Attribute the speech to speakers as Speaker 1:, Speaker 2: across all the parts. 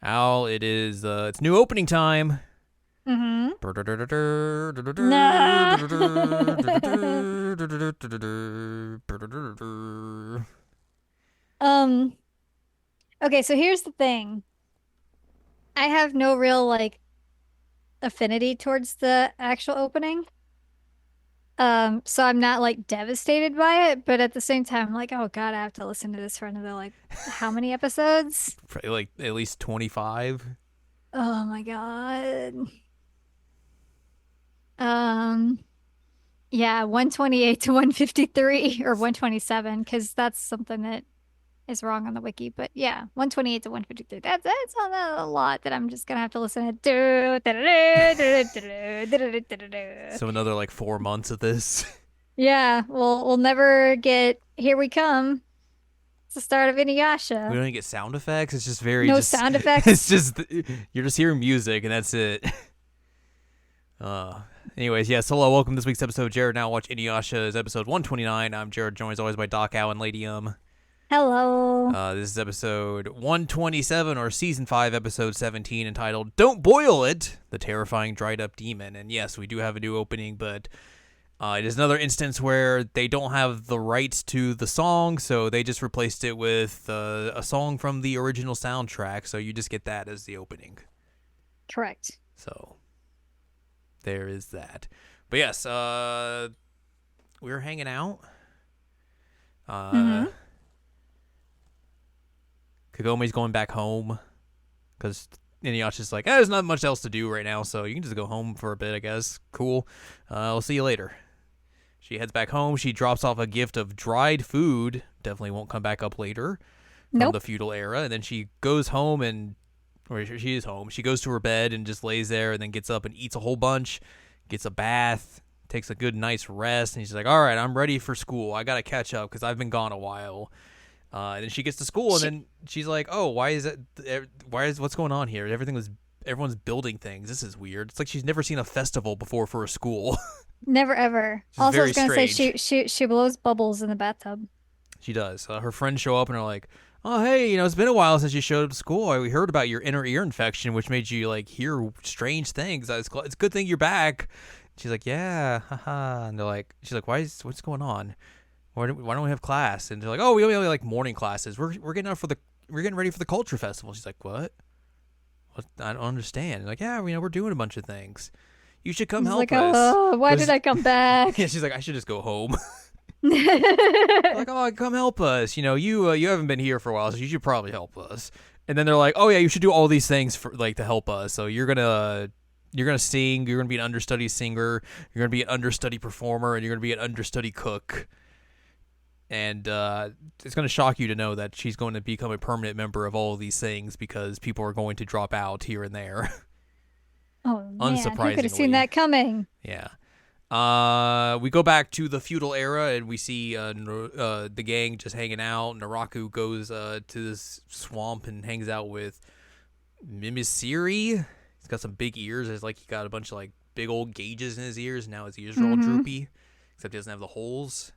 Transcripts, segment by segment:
Speaker 1: Al, it is it's new opening time.
Speaker 2: Mm-hmm. Nah. um, okay, so here's the thing. I have no real affinity towards the actual opening. So I'm not devastated by it, but at the same time, I'm like, oh God, I have to listen to this for another how many episodes?
Speaker 1: Probably like at least 25.
Speaker 2: Oh my God. Um, yeah, 128 to 153 or 127, because that's something that is wrong on the wiki. But yeah, 128 to 153. That's not a lot that I'm just gonna have to listen to.
Speaker 1: So another like 4 months of this.
Speaker 2: Yeah, we'll never get Here We Come. It's the start of
Speaker 1: We
Speaker 2: Inuyasha.
Speaker 1: don't even get sound effects. It's just very
Speaker 2: No
Speaker 1: just.
Speaker 2: sound
Speaker 1: It's
Speaker 2: effects.
Speaker 1: just you're just hearing music and that's it. Uh. Anyways, yes. Hello, welcome to this week's episode. Jared now watch Inuyasha is episode 129. I'm Jared, joined as always by Doc Owl and Lady
Speaker 2: Hello.
Speaker 1: This is episode 127 or season 5, episode 17, entitled "Don't Boil It: The Terrifying Dried Up Demon." And yes, we do have a new opening, but it is another instance where they don't have the rights to the song, so they just replaced it with a song from the original soundtrack. So you just get that as the opening.
Speaker 2: Correct.
Speaker 1: So there is that. But yes, we were hanging out. Uh,
Speaker 2: Mm-hmm.
Speaker 1: Kagome's going back home because Inuyasha's like, there's not much else to do right now, so you can just go home for a bit, I guess. Cool. I'll see you later. She heads back home. She drops off a gift of dried food. Definitely won't come back up later from the
Speaker 2: Nope.
Speaker 1: feudal era. And then she goes home or she is home. She goes to her bed and just lays there and then gets up and eats a whole bunch, gets a bath, takes a good, nice rest. And she's like, all right, I'm ready for school. I got to catch up because I've been gone a while. And then she gets to school, and
Speaker 2: She
Speaker 1: then she's like, "Oh, why is it? Why is what's going on here? Everyone's building things. This is weird. It's like she's never seen a festival before for a school.
Speaker 2: never ever.
Speaker 1: Which is
Speaker 2: Also, I
Speaker 1: very
Speaker 2: was gonna say
Speaker 1: strange.
Speaker 2: she blows bubbles in the bathtub.
Speaker 1: She does. Her friends show up and are like, "Oh, hey, it's been a while since you showed up to school. We heard about your inner ear infection, which made you like hear strange things. It's a good thing you're back." She's like, "Yeah, haha." And she's like, what's going on? Why don't we have class?" And they're like, "Oh, we only have like morning classes. We're getting ready for the culture festival." She's like, "What? What? I don't understand." And like, "Yeah, we're doing a bunch of things. You should come
Speaker 2: He's like,
Speaker 1: help us."
Speaker 2: oh, why did
Speaker 1: Because
Speaker 2: I come
Speaker 1: yeah,
Speaker 2: back?
Speaker 1: she's like, "I should just go home." Like, "Oh, come help us. You haven't been here for a while, so you should probably help us." And then they're like, "Oh yeah, you should do all these things for like to help us. So you're gonna sing. You're gonna be an understudy singer. You're gonna be an understudy performer, and you're gonna be an understudy cook." And it's going to shock you to know that she's going to become a permanent member of all of these things because people are going to drop out here and there.
Speaker 2: Oh man, who could have seen
Speaker 1: Unsurprisingly.
Speaker 2: that coming?
Speaker 1: Yeah. We go back to the feudal era and we see the gang just hanging out. Naraku goes to this swamp and hangs out with Mimisiri. He's got some big ears. It's like he got a bunch of like big old gauges in his ears. Now his ears are all
Speaker 2: Mm-hmm.
Speaker 1: droopy, except he doesn't have the holes.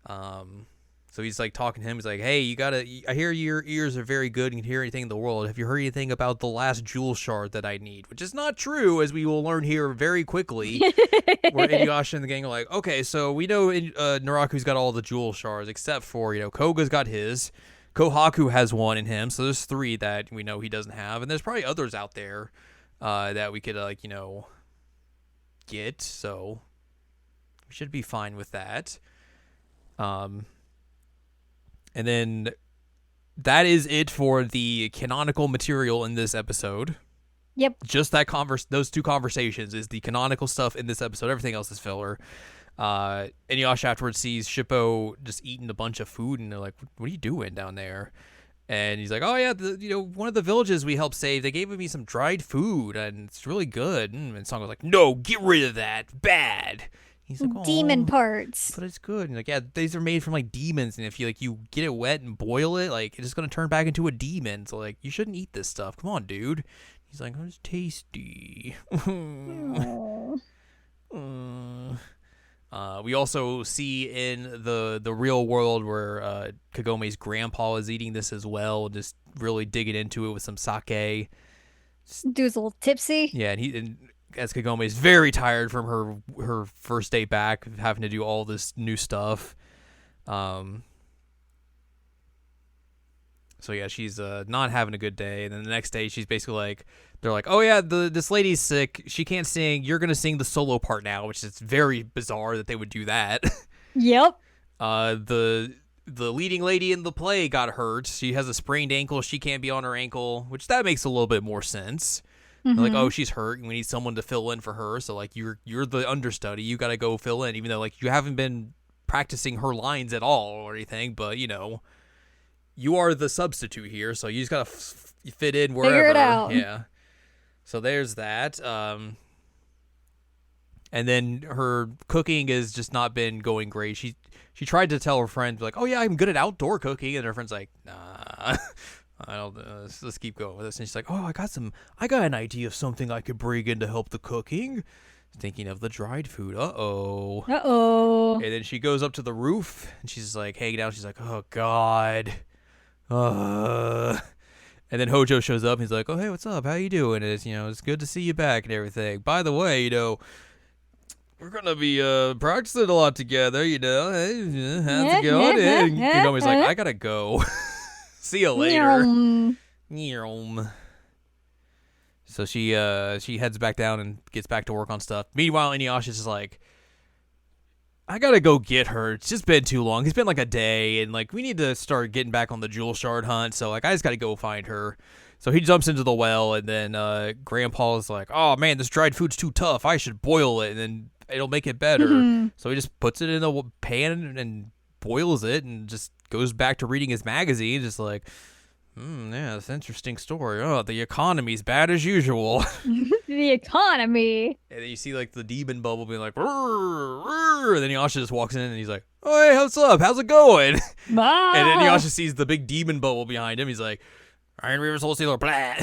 Speaker 1: Um, so he's like talking to him. He's like, "Hey, you gotta. I hear your ears are very good and can hear anything in the world. Have you heard anything about the last jewel shard that I need?" Which is not true, as we will learn here very quickly. Where Inuyasha and the gang are like, "Okay, so we know Naraku's got all the jewel shards except for Koga's got his. Kohaku has one in him, so there's three that we know he doesn't have, and there's probably others out there that we could get. So we should be fine with that." Um, and then that is it for the canonical material in this episode.
Speaker 2: Yep.
Speaker 1: Just those two conversations is the canonical stuff in this episode. Everything else is filler. And Yash afterwards sees Shippo just eating a bunch of food, and they're like, "What are you doing down there?" And he's like, "Oh yeah, one of the villages we helped save, they gave me some dried food, and it's really good." And Song was like, "No, get rid of that, bad." He's like,
Speaker 2: Demon
Speaker 1: "Oh,
Speaker 2: parts.
Speaker 1: but it's good." And like, yeah, these are made from like demons, and if you get it wet and boil it, like it's just gonna turn back into a demon. So like, you shouldn't eat this stuff. Come on, dude. He's like, "Oh, it's tasty."
Speaker 2: Oh.
Speaker 1: We also see in the real world where Kagome's grandpa is eating this as well, just really digging into it with some sake.
Speaker 2: Dude's a little tipsy.
Speaker 1: Yeah, and as Kagome is very tired from her first day back, having to do all this new stuff. So yeah, she's not having a good day. And then the next day, she's basically like, they're like, oh yeah, this lady's sick. She can't sing. You're gonna sing the solo part now, which is very bizarre that they would do that.
Speaker 2: Yep.
Speaker 1: The leading lady in the play got hurt. She has a sprained ankle. She can't be on her ankle, which that makes a little bit more sense.
Speaker 2: Mm-hmm.
Speaker 1: Like, oh, she's hurt, and we need someone to fill in for her. So like, you're the understudy. You got to go fill in, even though like you haven't been practicing her lines at all or anything. But you are the substitute here, so you just gotta fit in wherever.
Speaker 2: Figure it out.
Speaker 1: Yeah. So there's that. And then her cooking has just not been going great. She tried to tell her friend like, "Oh yeah, I'm good at outdoor cooking," and her friend's like, "Nah, I don't. Let's keep going with this." And she's like, "Oh, I got an idea of something I could bring in to help the cooking." Thinking of the dried food. Uh-oh.
Speaker 2: Uh-oh.
Speaker 1: And then she goes up to the roof and she's like hanging out. She's like, "Oh God." And then Hojo shows up and he's like, "Oh hey, what's up? How you doing? It's good to see you back and everything. By the way, we're gonna be practicing a lot together, Hey, how's it going?" And Kagome's like, "I gotta go. See you later." So she heads back down and gets back to work on stuff. Meanwhile, Inuyasha's just like, I gotta go get her. It's just been too long. It's been like a day, and like we need to start getting back on the jewel shard hunt. So like I just gotta go find her. So he jumps into the well, and then Grandpa's like, "Oh man, this dried food's too tough. I should boil it, and then it'll make it better."
Speaker 2: Mm-hmm.
Speaker 1: So he just puts it in a pan and boils it, and just goes back to reading his magazine, just like, yeah, that's an interesting story. Oh, the economy's bad as usual.
Speaker 2: The economy.
Speaker 1: And then you see like the demon bubble being like, "Rrr, rrr," and then Yasha just walks in and he's like, "Oh, hey, what's up? How's it going?"
Speaker 2: Ah.
Speaker 1: And then Yasha sees the big demon bubble behind him. He's like, "Iron Reaver's wholesaler, blah."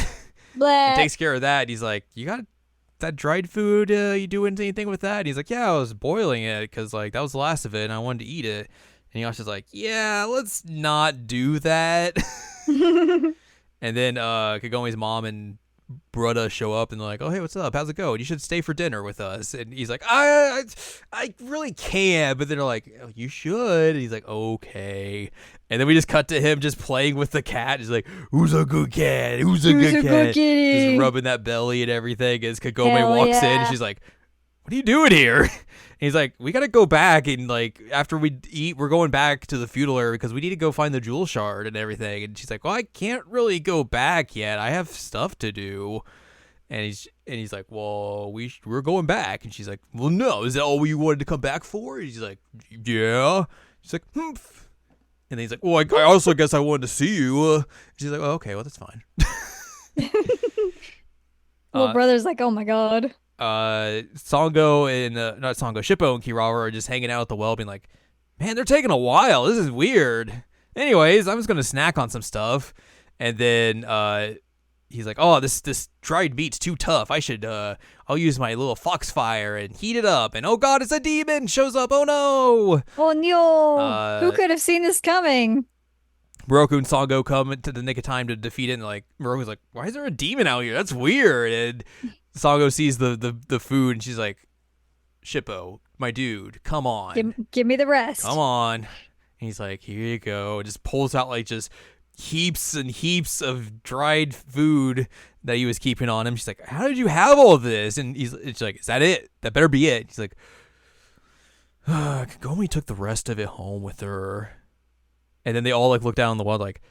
Speaker 2: Blah.
Speaker 1: And takes care of that. And he's like, "You got that dried food? You doing anything with that?" And he's like, "Yeah, I was boiling it because like that was the last of it and I wanted to eat it." And Yasha's like, "Yeah, let's not do that." And then Kagome's mom and Brutta show up and they're like, "Oh hey, what's up? How's it going? You should stay for dinner with us." And he's like, I really can't. But then they're like, "Oh, you should." And he's like, "Okay." And then we just cut to him just playing with the cat. He's like, "Who's a good cat? Who's a good cat?" Just rubbing that belly and everything as Kagome walks in. And she's like, "What are you doing here?" And he's like, "We gotta go back, and like after we eat, we're going back to the feudal area because we need to go find the jewel shard and everything." And she's like, "Well, I can't really go back yet. I have stuff to do." And he's like, "Well, we're going back." And she's like, "Well, no, is that all you wanted to come back for?" And he's like, "Yeah." She's like, "Humph." And then he's like, "Well, I also guess I wanted to see you." She's like, "Oh, okay, well that's fine."
Speaker 2: Little brother's like, "Oh my God."
Speaker 1: Sango and not Sango, Shippo and Kirawa are just hanging out at the well being like, "Man, they're taking a while. This is weird. Anyways, I'm just gonna snack on some stuff." And then he's like, "Oh, this dried meat's too tough. I should I'll use my little foxfire and heat it up." And oh god, it's a demon shows up. Oh no.
Speaker 2: Oh no. Who could have seen this coming?
Speaker 1: Moroku and Sango come into the nick of time to defeat it, and like Moroku's like, "Why is there a demon out here? That's weird." And Sango sees the food and she's like, "Shippo, my dude, come on.
Speaker 2: Give me the rest.
Speaker 1: Come on." And he's like, "Here you go." And just pulls out like just heaps and heaps of dried food that he was keeping on him. She's like, "How did you have all this?" And it's like, "Is that it? That better be it." He's like, Kagome took the rest of it home with her. And then they all like look down on the wall like,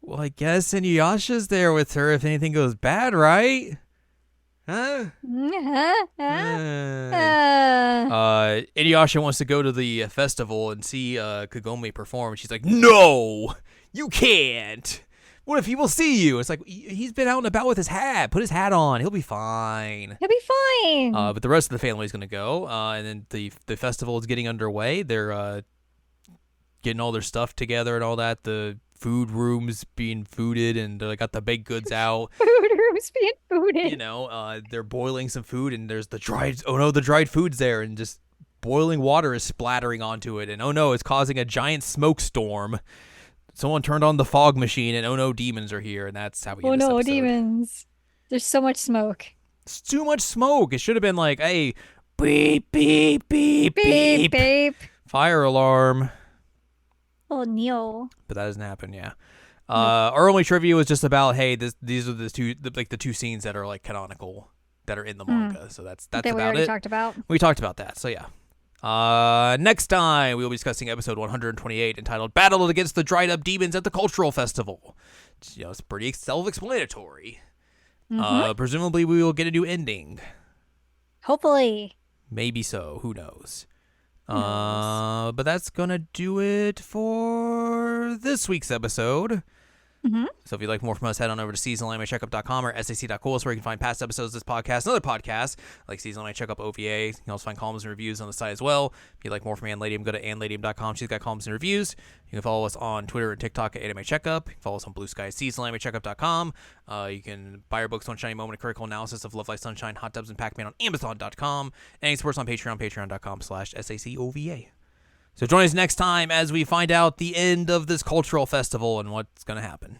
Speaker 1: "Well, I guess Inuyasha's there with her if anything goes bad, right?" Huh? Inuyasha wants to go to the festival and see Kagome perform. She's like, "No, you can't. What if people see you?" It's like, he's been out and about with his hat. Put his hat on. He'll be fine.
Speaker 2: He'll be fine.
Speaker 1: But the rest of the family is going to go. And then the festival is getting underway. They're getting all their stuff together and all that. The food rooms being fooded, and they got the baked goods out.
Speaker 2: Food rooms being fooded.
Speaker 1: They're boiling some food, and there's the dried food's there, and just boiling water is splattering onto it, and oh no, it's causing a giant smoke storm. Someone turned on the fog machine, and oh no, demons are here, and that's how we
Speaker 2: Oh
Speaker 1: end this
Speaker 2: no,
Speaker 1: episode.
Speaker 2: demons. There's so much smoke.
Speaker 1: It's too much smoke. It should have been like, hey, beep, beep, beep, beep.
Speaker 2: Beep, beep.
Speaker 1: Fire alarm.
Speaker 2: Oh, Neil.
Speaker 1: But that doesn't happen, yeah. Our only trivia was just about, hey, these are the two scenes that are like canonical that are in the manga. So that's
Speaker 2: That we
Speaker 1: about
Speaker 2: already
Speaker 1: it.
Speaker 2: talked about.
Speaker 1: We talked about that, so yeah. Next time, we will be discussing episode 128 entitled Battle Against the Dried Up Demons at the Cultural Festival. It's pretty self-explanatory. Presumably, we will get a new ending.
Speaker 2: Hopefully.
Speaker 1: Maybe so. Who knows? But that's going to do it for this week's episode. So if you'd like more from us, head on over to seasonalanimecheckup.com or sac.cool, where you can find past episodes of this podcast and other podcasts like Seasonal Anime Checkup OVA. You can also find columns and reviews on the site as well. If you'd like more from Ann Ladium, go to annladium.com. She's got columns and reviews. You can follow us on Twitter and TikTok at Anime Checkup. You can follow us on Blue Sky at seasonalanimecheckup.com. You can buy our book, One Shiny Moment, a critical analysis of Love Life Sunshine, Hot Tubs, and Pac-Man on Amazon.com. And you support us on Patreon, patreon.com/SACOVA. So join us next time as we find out the end of this cultural festival and what's going to happen.